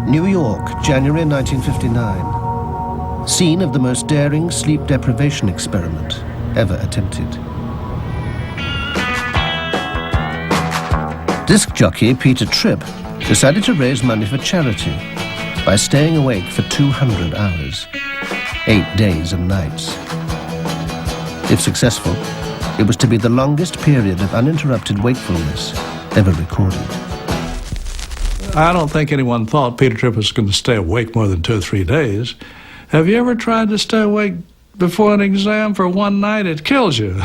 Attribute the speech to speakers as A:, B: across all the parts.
A: New York, January 1959. Scene of the most daring sleep deprivation experiment ever attempted. Disc jockey Peter Tripp decided to raise money for charity by staying awake for 200 hours, 8 days and nights. If successful, it was to be the longest period of uninterrupted wakefulness ever recorded.
B: I don't think anyone thought Peter Tripp was going to stay awake more than 2 or 3 days. Have you ever tried to stay awake before an exam for one night? It kills you.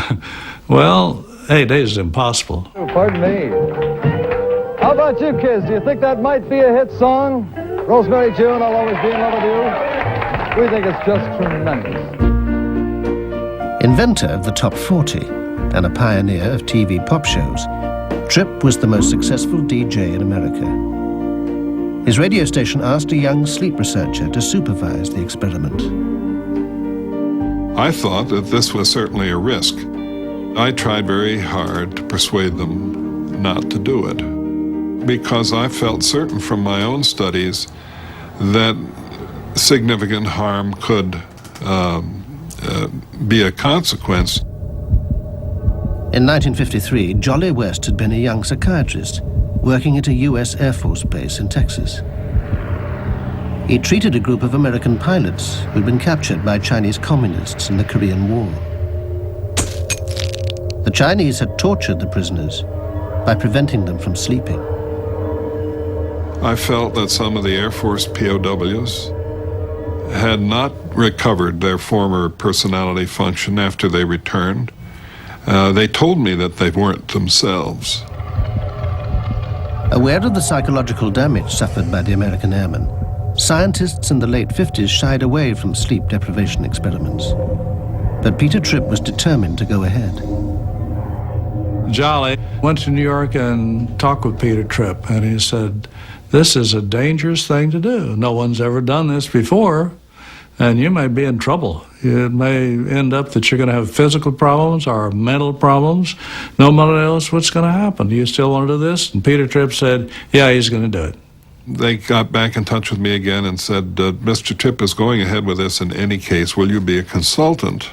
B: Well, 8 days is impossible.
C: Oh, pardon me. How about you kids? Do you think that might be a hit song? Rosemary June, I'll always be in love with you. We think it's just tremendous.
A: Inventor of the Top 40 and a pioneer of TV pop shows, Tripp was the most successful DJ in America. His radio station asked a young sleep researcher to supervise the experiment.
D: I thought that this was certainly a risk. I tried very hard to persuade them not to do it, because I felt certain from my own studies that significant harm could be a consequence.
A: In 1953, Jolly West had been a young psychiatrist working at a U.S. Air Force base in Texas. He treated a group of American pilots who'd been captured by Chinese communists in the Korean War. The Chinese had tortured the prisoners by preventing them from sleeping.
D: I felt that some of the Air Force POWs had not recovered their former personality function after they returned. They told me that they weren't themselves.
A: Aware of the psychological damage suffered by the American airmen, scientists in the late 50s shied away from sleep deprivation experiments. But Peter Tripp was determined to go ahead.
B: Jolly went to New York and talked with Peter Tripp, and he said, "This is a dangerous thing to do. No one's ever done this before, and you may be in trouble. It may end up that you're going to have physical problems or mental problems. Nobody knows what's going to happen. Do you still want to do this?" And Peter Tripp said, "Yeah, he's going to do it."
D: They got back in touch with me again and said, "Mr. Tripp is going ahead with this in any case. Will you be a consultant?"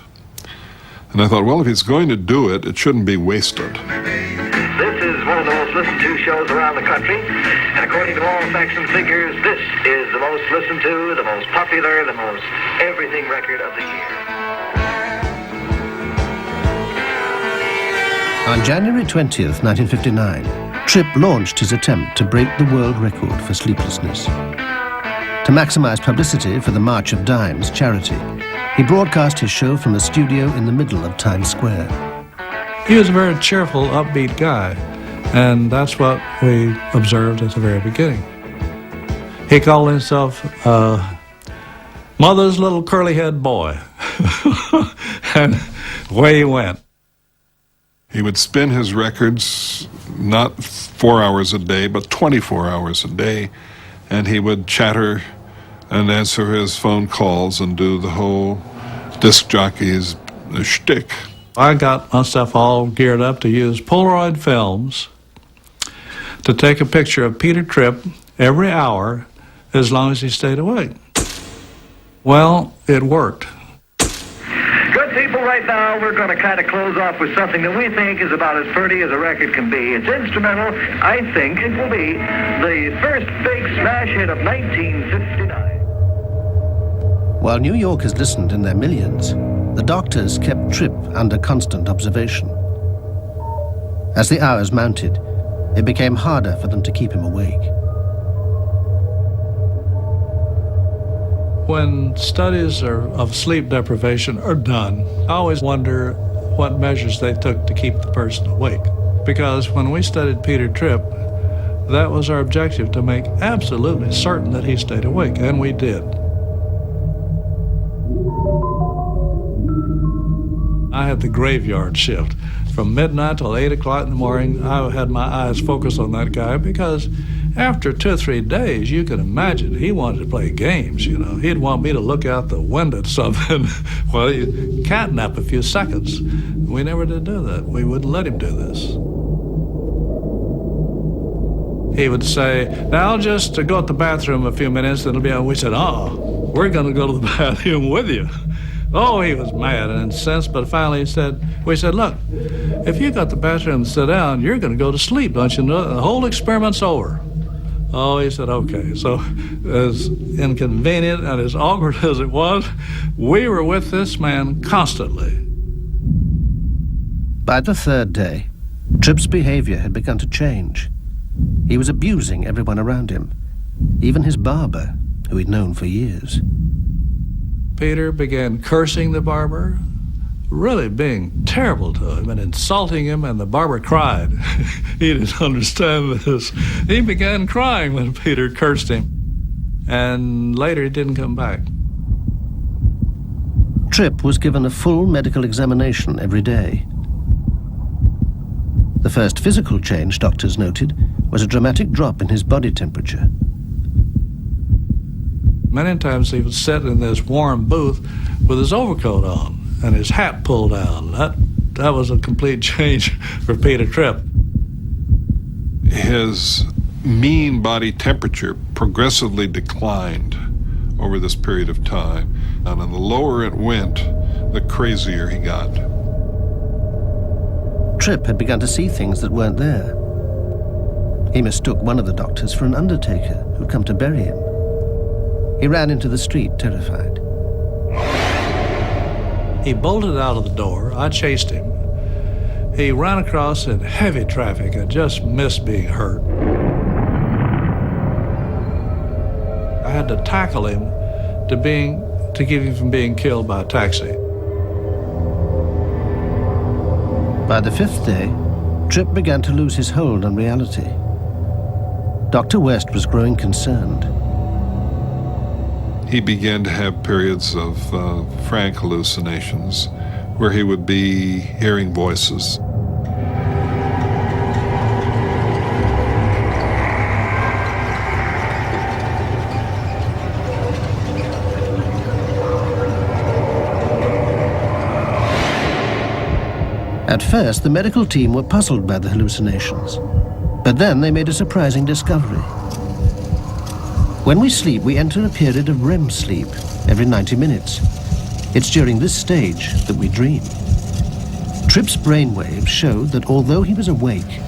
D: And I thought, well, if he's going to do it, it shouldn't be wasted.
E: This is one of the most listened to shows around the country, and according to all facts and figures, this is the most listened to, the most popular, the most everything record of the year.
A: On January 20th, 1959, Tripp launched his attempt to break the world record for sleeplessness. To maximize publicity for the March of Dimes charity, he broadcast his show from a studio in the middle of Times Square.
B: He was a very cheerful, upbeat guy, and that's what we observed at the very beginning. He called himself Mother's little curly-head boy, and away he went.
D: He would spin his records not 4 hours a day, but 24 hours a day, and he would chatter and answer his phone calls and do the whole disc jockey's shtick.
B: I got myself all geared up to use Polaroid films to take a picture of Peter Tripp every hour as long as he stayed awake. Well, it worked.
E: Good people, right now we're going to kind of close off with something that we think is about as pretty as a record can be. It's instrumental. I think it will be the first big smash hit of 1959.
A: While New Yorkers listened in their millions, the doctors kept Tripp under constant observation. As the hours mounted, it became harder for them to keep him awake.
B: When studies of sleep deprivation are done, I always wonder what measures they took to keep the person awake. Because when we studied Peter Tripp, that was our objective, to make absolutely certain that he stayed awake, and we did. I had the graveyard shift. From midnight till 8 o'clock in the morning, I had my eyes focused on that guy, because after 2 or 3 days, you can imagine he wanted to play games, you know. He'd want me to look out the window at something. Well, you catnap a few seconds. We never did do that. We wouldn't let him do this. He would say, now just to go to the bathroom a few minutes, it'll be on. We said, oh, we're going to go to the bathroom with you. Oh, he was mad and incensed, but finally we said, look, if you got the bathroom and sit down, you're going to go to sleep, don't you know? The whole experiment's over. Oh, he said, okay. So as inconvenient and as awkward as it was, we were with this man constantly.
A: By the third day, Tripp's behavior had begun to change. He was abusing everyone around him, even his barber, who he'd known for years.
B: Peter began cursing the barber, really being terrible to him and insulting him, and the barber cried. He didn't understand this. He began crying when Peter cursed him, and later he didn't come back.
A: Tripp was given a full medical examination every day. The first physical change doctors noted was a dramatic drop in his body temperature.
B: Many times he would sit in this warm booth with his overcoat on and his hat pulled down. That was a complete change for Peter Tripp.
D: His mean body temperature progressively declined over this period of time. And the lower it went, the crazier he got.
A: Tripp had begun to see things that weren't there. He mistook one of the doctors for an undertaker who'd come to bury him. He ran into the street, terrified.
B: He bolted out of the door. I chased him. He ran across in heavy traffic and just missed being hurt. I had to tackle him to keep him from being killed by a taxi.
A: By the fifth day, Tripp began to lose his hold on reality. Dr. West was growing concerned.
D: He began to have periods of frank hallucinations where he would be hearing voices.
A: At first, the medical team were puzzled by the hallucinations, but then they made a surprising discovery. When we sleep, we enter a period of REM sleep every 90 minutes. It's during this stage that we dream. Tripp's brainwaves showed that although he was awake,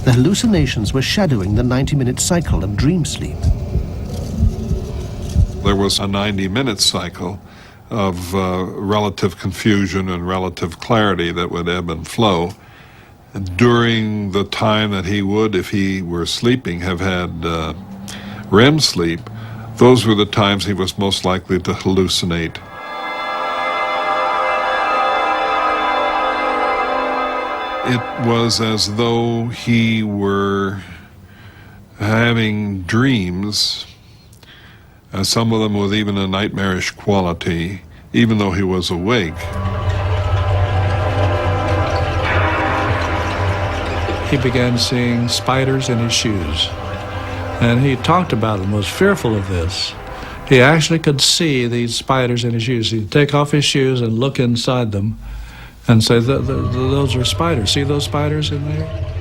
A: the hallucinations were shadowing the 90-minute cycle of dream sleep.
D: There was a 90-minute cycle of relative confusion and relative clarity that would ebb and flow. During the time that he would, if he were sleeping, have had REM sleep, those were the times he was most likely to hallucinate. It was as though he were having dreams, some of them with even a nightmarish quality, even though he was awake.
B: He began seeing spiders in his shoes, and he talked about them, was fearful of this. He actually could see these spiders in his shoes. He'd take off his shoes and look inside them and say, those are spiders. See those spiders in there?